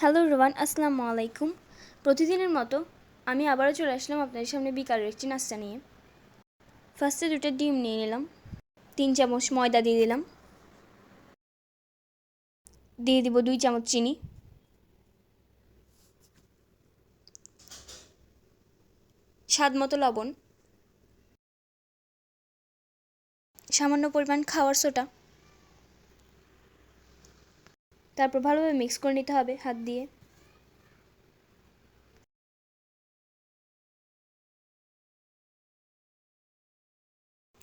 Hello everyone, আসসালামু আলাইকুম। প্রতিদিনের মতো আমি আবারও চলে আসলাম আপনাদের সামনে বিকালের একটি নাস্তা নিয়ে। ফার্স্টে 2টা ডিম নিয়ে নিলাম, 3 চামচ ময়দা দিয়ে দিলাম, দিয়ে দিব 2 চামচ চিনি, স্বাদ মতো লবণ, সামান্য পরিমাণ খাওয়ার সোডা। তারপর ভালোভাবে মিক্স করে নিতে হবে হাত দিয়ে।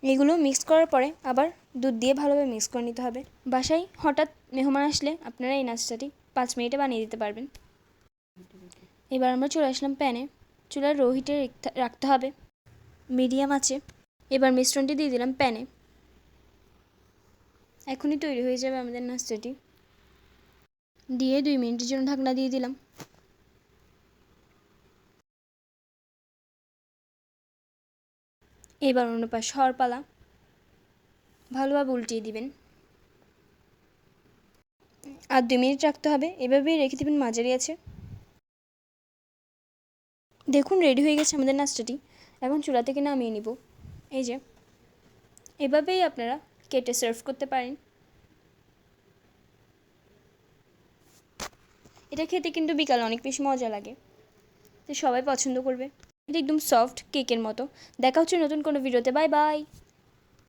এগুলো মিক্স করার পরে আবার দুধ দিয়ে ভালোভাবে মিক্স করে নিতে হবে। বাসায় হঠাৎ মেহমান আসলে আপনারা এই নাস্তাটি 5 মিনিটে বানিয়ে দিতে পারবেন। এবার আমরা চলে আসলাম প্যানে। চুলার লো হিটে রাখতে হবে, মিডিয়াম আছে। এবার মিশ্রণটি দিয়ে দিলাম প্যানে। এখনই তৈরি হয়ে যাবে আমাদের নাস্তাটি। দিয়ে 2 মিনিটের জন্য ঢাকনা দিয়ে দিলাম। এবার অন্য পাশ হওয়ার পালা। ভালোভাবে উল্টিয়ে দিবেন আর 2 মিনিট রাখতে হবে। এভাবেই রেখে দিবেন মাঝারি আছে। দেখুন রেডি হয়ে গেছে আমাদের নাস্তাটি। এখন চুলা থেকে নামিয়ে নিব। এই যে এভাবেই আপনারা কেটে সার্ভ করতে পারেন। এটা খেতে কিন্তু বিকালে অনেক বেশি মজা লাগে, তো সবাই পছন্দ করবে। এটা একদম সফট কেকের মতো। দেখা হচ্ছে নতুন কোনো ভিডিওতে। Bye bye.